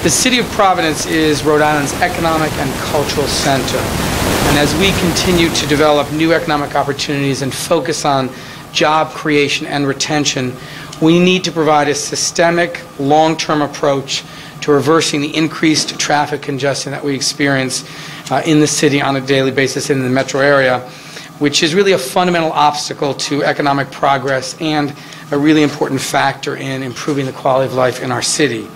The city of Providence is Rhode Island's economic and cultural center. And as we continue to develop new economic opportunities and focus on job creation and retention, we need to provide a systemic, long-term approach to reversing the increased traffic congestion that we experience in the city on a daily basis in the metro area, which is really a fundamental obstacle to economic progress and a really important factor in improving the quality of life in our city.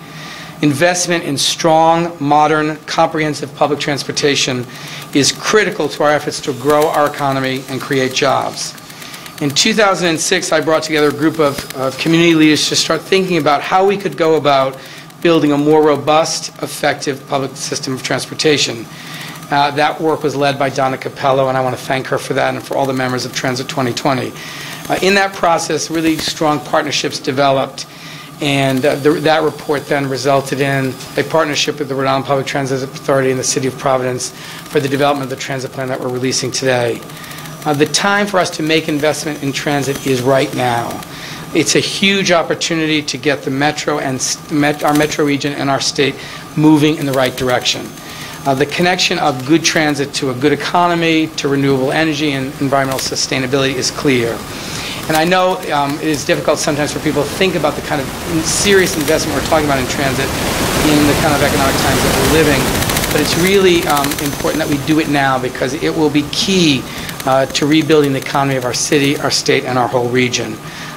Investment in strong, modern, comprehensive public transportation is critical to our efforts to grow our economy and create jobs. In 2006, I brought together a group of community leaders to start thinking about how we could go about building a more robust, effective public system of transportation. That work was led by Donna Capello, and I want to thank her for that and for all the members of Transit 2020. In that process, really strong partnerships developed, and that report then resulted in a partnership with the Rhode Island Public Transit Authority and the City of Providence for the development of the transit plan that we're releasing today. The time for us to make investment in transit is right now. It's a huge opportunity to get the metro and our metro region and our state moving in the right direction. The connection of good transit to a good economy, to renewable energy and environmental sustainability is clear. And I know it is difficult sometimes for people to think about the kind of serious investment we're talking about in transit in the kind of economic times that we're living. But it's really important that we do it now because it will be key to rebuilding the economy of our city, our state, and our whole region.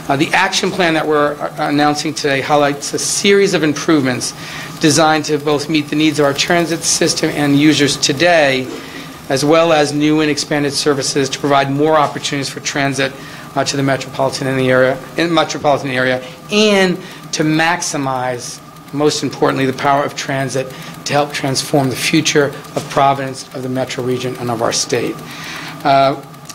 The action plan that we're announcing today highlights a series of improvements designed to both meet the needs of our transit system and users today, as well as new and expanded services to provide more opportunities for transit to the metropolitan area, and to maximize, most importantly, the power of transit to help transform the future of Providence, of the metro region, and of our state.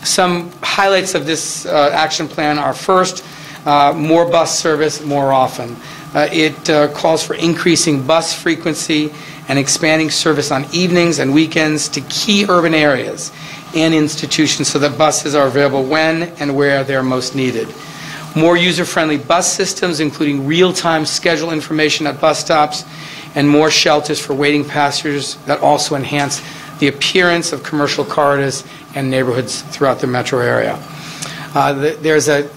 Some highlights of this action plan are, first, more bus service more often. It calls for increasing bus frequency and expanding service on evenings and weekends to key urban areas and institutions so that buses are available when and where they are most needed. More user-friendly bus systems, including real-time schedule information at bus stops, and more shelters for waiting passengers that also enhance the appearance of commercial corridors and neighborhoods throughout the metro area. There's a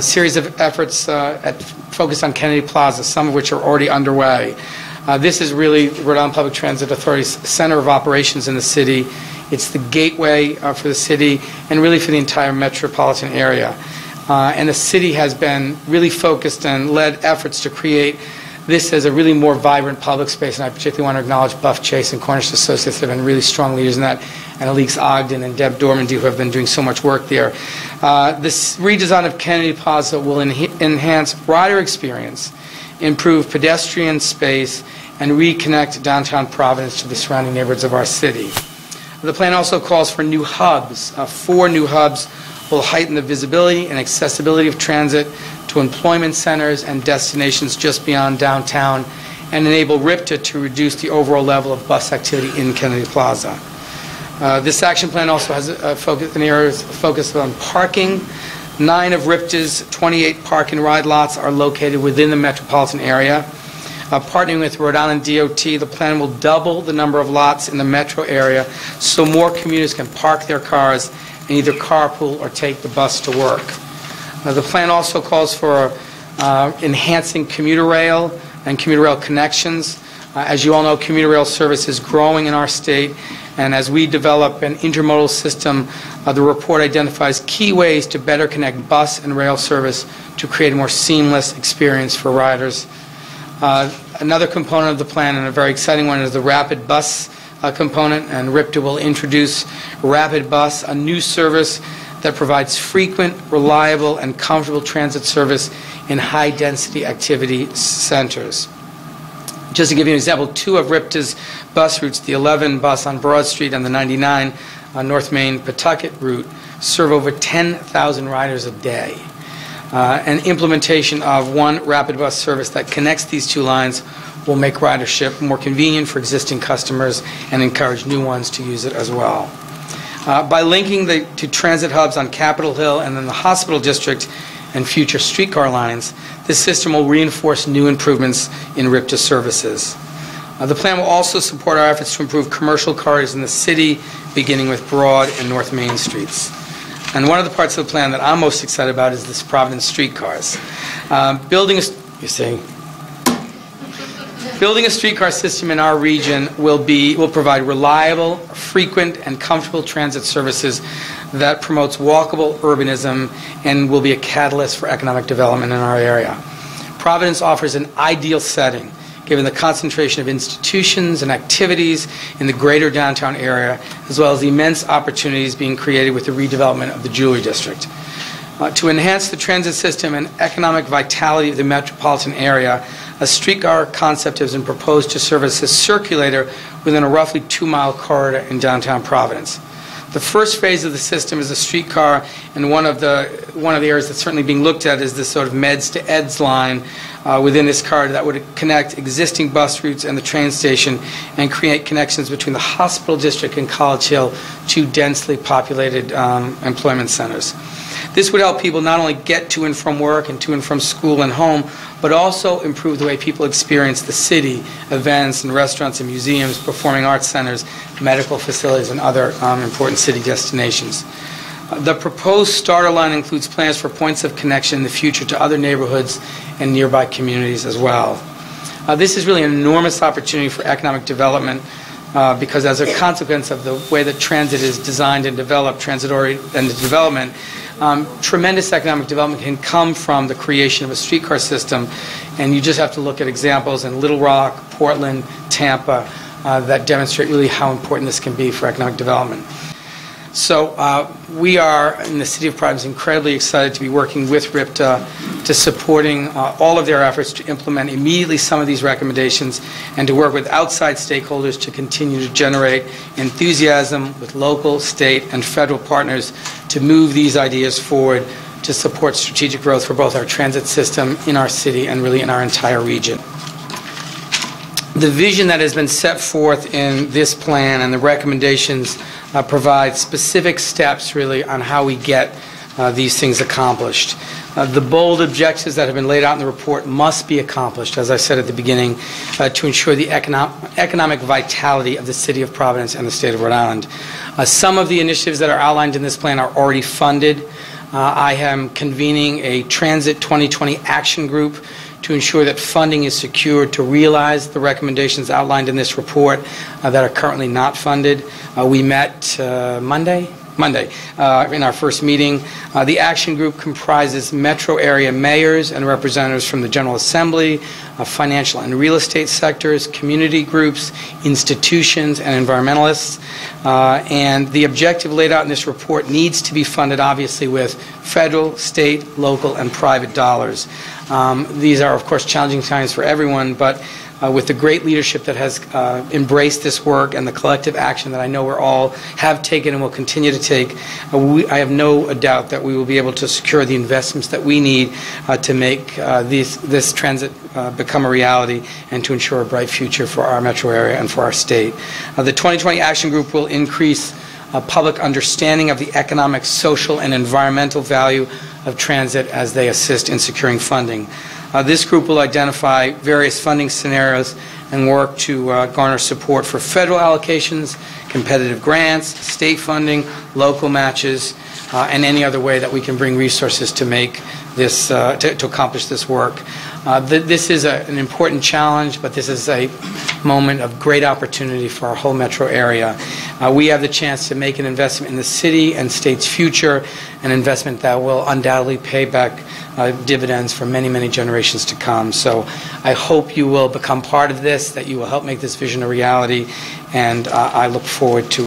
series of efforts focused on Kennedy Plaza, some of which are already underway. This is really Rhode Island Public Transit Authority's center of operations in the city. It's the gateway for the city and really for the entire metropolitan area. And the city has been really focused and led efforts to create this as a really more vibrant public space, and I particularly want to acknowledge Buff Chase and Cornish Associates that have been really strong leaders in that, and Alix Ogden and Deb Dormandy, who have been doing so much work there. This redesign of Kennedy Plaza will enhance rider experience, improve pedestrian space, and reconnect downtown Providence to the surrounding neighborhoods of our city. The plan also calls for new hubs. 4 new hubs will heighten the visibility and accessibility of transit to employment centers and destinations just beyond downtown and enable RIPTA to reduce the overall level of bus activity in Kennedy Plaza. This action plan also has a focus on parking. 9 of RIPTA's 28 park and ride lots are located within the metropolitan area. Partnering with Rhode Island DOT, the plan will double the number of lots in the metro area so more commuters can park their cars and either carpool or take the bus to work. The plan also calls for enhancing commuter rail and commuter rail connections. As you all know, commuter rail service is growing in our state, and as we develop an intermodal system, the report identifies key ways to better connect bus and rail service to create a more seamless experience for riders. Another component of the plan, and a very exciting one, is the rapid bus component, and RIPTA will introduce Rapid Bus, a new service that provides frequent, reliable, and comfortable transit service in high-density activity centers. Just to give you an example, 2 of RIPTA's bus routes, the 11 bus on Broad Street and the 99 on North Main Pawtucket route, serve over 10,000 riders a day. An implementation of one rapid bus service that connects these 2 lines will make ridership more convenient for existing customers and encourage new ones to use it as well. By linking the 2 transit hubs on Capitol Hill and then the Hospital District and future streetcar lines, this system will reinforce new improvements in RIPTA services. The plan will also support our efforts to improve commercial corridors in the city, beginning with Broad and North Main Streets. And one of the parts of the plan that I'm most excited about is this Providence streetcars. Building a streetcar system in our region will provide reliable, frequent, and comfortable transit services that promotes walkable urbanism and will be a catalyst for economic development in our area. Providence offers an ideal setting given the concentration of institutions and activities in the greater downtown area, as well as the immense opportunities being created with the redevelopment of the Jewelry District. To enhance the transit system and economic vitality of the metropolitan area, a streetcar concept has been proposed to serve as a circulator within a roughly 2-mile corridor in downtown Providence. The first phase of the system is a streetcar, and one of the areas that's certainly being looked at is this sort of Meds to Eds line within this corridor that would connect existing bus routes and the train station and create connections between the hospital district and College Hill, two densely populated employment centers. This would help people not only get to and from work and to and from school and home, but also improve the way people experience the city, events and restaurants and museums, performing arts centers, medical facilities, and other important city destinations. The proposed starter line includes plans for points of connection in the future to other neighborhoods and nearby communities as well. This is really an enormous opportunity for economic development because as a consequence of the way that transit is designed and developed, transit-oriented development, tremendous economic development can come from the creation of a streetcar system, and you just have to look at examples in Little Rock, Portland, Tampa that demonstrate really how important this can be for economic development. So we are, in the City of Providence, incredibly excited to be working with RIPTA to supporting all of their efforts to implement immediately some of these recommendations and to work with outside stakeholders to continue to generate enthusiasm with local, state, and federal partners to move these ideas forward to support strategic growth for both our transit system in our city and really in our entire region. The vision that has been set forth in this plan and the recommendations provide specific steps really on how we get these things accomplished. The bold objectives that have been laid out in the report must be accomplished, as I said at the beginning, to ensure the economic vitality of the City of Providence and the state of Rhode Island. Some of the initiatives that are outlined in this plan are already funded. I am convening a Transit 2020 Action Group to ensure that funding is secured to realize the recommendations outlined in this report that are currently not funded. We met Monday in our first meeting. The action group comprises metro area mayors and representatives from the General Assembly, financial and real estate sectors, community groups, institutions, and environmentalists. And the objective laid out in this report needs to be funded, obviously, with federal, state, local, and private dollars. These are, of course, challenging times for everyone, but with the great leadership that has embraced this work and the collective action that I know we're all have taken and will continue to take, I have no doubt that we will be able to secure the investments that we need to make this transit become a reality and to ensure a bright future for our metro area and for our state. The 2020 Action Group will increase public understanding of the economic, social, and environmental value of transit as they assist in securing funding. This group will identify various funding scenarios and work to garner support for federal allocations, competitive grants, state funding, local matches, and any other way that we can bring resources to make this, to accomplish this work. This is an important challenge, but this is a moment of great opportunity for our whole metro area. We have the chance to make an investment in the city and state's future, an investment that will undoubtedly pay back dividends for many, many generations to come. So I hope you will become part of this, that you will help make this vision a reality, and I look forward to